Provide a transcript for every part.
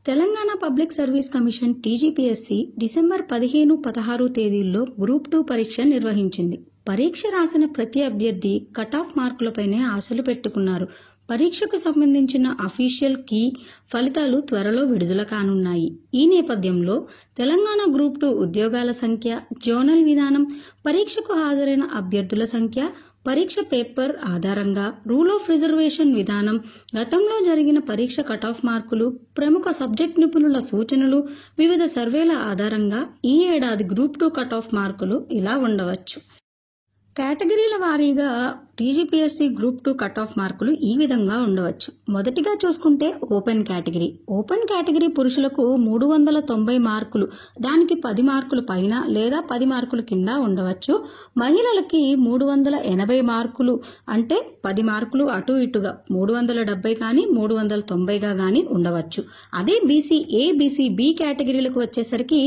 Telangana public service commission TGPSC December 15-16 తేదీల్లో group 2 పరీక్ష నిర్వహించింది. పరీక్ష రాసిన ప్రతి అభ్యర్థి కట్ ఆఫ్ మార్కులపైనే ఆశలు పెట్టుకున్నారు. పరీక్షకు సంబంధించిన అఫీషియల్ కీ ఫలితాలు త్వరలో విడుదల కానున్నాయి. ఈ నేపథ్యంలో తెలంగాణ గ్రూప్ 2 ఉద్యోగాల సంఖ్య, జోనల్ విధానం, పరీక్షకు హాజరైన అభ్యర్థుల సంఖ్య, పరీక్ష పేపర్ ఆధారంగా రూల్ ఆఫ్ రిజర్వేషన్ విధానం, గతంలో జరిగిన పరీక్ష కట్ ఆఫ్ మార్కులు, ప్రముఖ సబ్జెక్ట్ నిపుణుల సూచనలు, వివిధ సర్వేల ఆధారంగా ఈ ఏడాది గ్రూప్ 2 కట్ ఆఫ్ మార్కులు ఇలా ఉండవచ్చు. కేటగిరీల వారీగా టీజీపీఎస్సీ గ్రూప్ 2 కట్ ఆఫ్ మార్కులు ఈ విధంగా ఉండవచ్చు. మొదటిగా చూసుకుంటే ఓపెన్ కేటగిరీ. ఓపెన్ కేటగిరీ పురుషులకు 390 మార్కులు, దానికి 10 మార్కులు పైన లేదా 10 మార్కుల కింద ఉండవచ్చు. మహిళలకి 380 మార్కులు అంటే 10 మార్కులు అటు ఇటుగా 370 కానీ 390గా కానీ ఉండవచ్చు. అదే బీసీ ఏ, బీసీ బి కేటగిరీలకు వచ్చేసరికి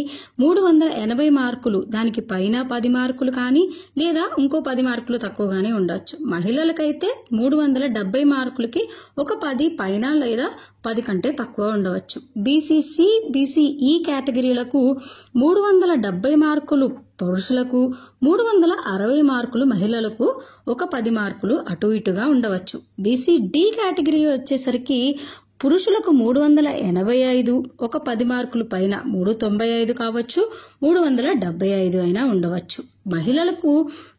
380 మార్కులు, దానికి పైన 10 మార్కులు కానీ లేదా ఇంకో 10 మార్కులు తక్కువగానే ఉండవచ్చు. మహిళలకైతే 370 మార్కులకి ఒక 10 పైన లేదా 10 కంటే తక్కువ ఉండవచ్చు. బీసీసీ, బీసీఈ కేటగిరీలకు 370 మార్కులు పురుషులకు, 360 మార్కులు మహిళలకు, ఒక 10 మార్కులు అటు ఇటుగా ఉండవచ్చు. బీసీడి కేటగిరీ వచ్చేసరికి పురుషులకు 385, ఒక 10 మార్కులు పైన 395 కావచ్చు, 375 అయినా ఉండవచ్చు. మహిళలకు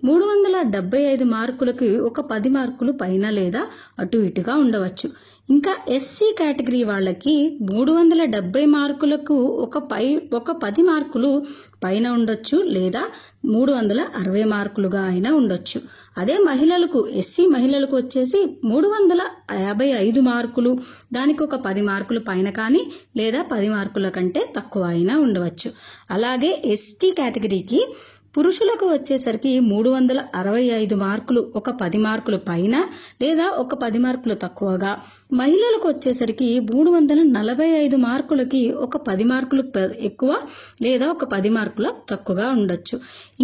375 మార్కులకి ఒక 10 మార్కులు పైన లేదా అటు ఇటుగా ఉండవచ్చు. ఇంకా ఎస్సీ కేటగిరీ వాళ్ళకి 370 మార్కులకు ఒక 10 మార్కులు పైన ఉండొచ్చు లేదా 360 మార్కులుగా అయినా ఉండొచ్చు. అదే మహిళలకు, ఎస్సీ మహిళలకు వచ్చేసి 355 మార్కులు, దానికి ఒక 10 మార్కులు పైన కానీ లేదా 10 మార్కుల కంటే తక్కువ అయినా ఉండవచ్చు. అలాగే ఎస్టీ కేటగిరీకి పురుషులకు వచ్చేసరికి 365 మార్కులు, ఒక 10 మార్కులు పైన లేదా ఒక 10 మార్కులు తక్కువగా, మహిళలకు వచ్చేసరికి 345 మార్కులకి ఒక 10 మార్కులు ఎక్కువ లేదా ఒక 10 మార్కుల తక్కువగా ఉండొచ్చు.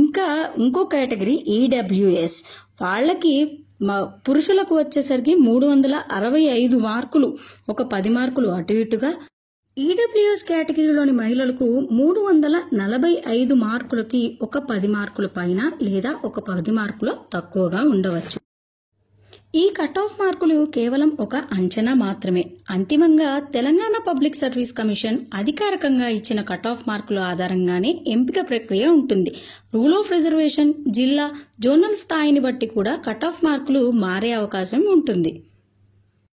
ఇంకా ఇంకో కేటగిరీ ఈడబ్ల్యూఎస్ వాళ్ళకి పురుషులకు వచ్చేసరికి 365 మార్కులు, ఒక 10 మార్కులు అటు ఇటుగా, ఈడబ్ల్యూఎస్ కేటగిరీలోని మహిళలకు 345 మార్కులకి ఒక 10 మార్కుల పైన లేదా ఒక 10 మార్కుల తక్కువగా ఉండవచ్చు. ఈ కట్ ఆఫ్ మార్కులు కేవలం ఒక అంచనా మాత్రమే. అంతిమంగా తెలంగాణ పబ్లిక్ సర్వీస్ కమిషన్ అధికారికంగా ఇచ్చిన కట్ ఆఫ్ మార్కుల ఆధారంగానే ఎంపిక ప్రక్రియ ఉంటుంది. రూల్ ఆఫ్ రిజర్వేషన్, జిల్లా, జోనల్ స్థాయిని బట్టి కూడా కట్ ఆఫ్ మార్కులు మారే అవకాశం ఉంటుంది.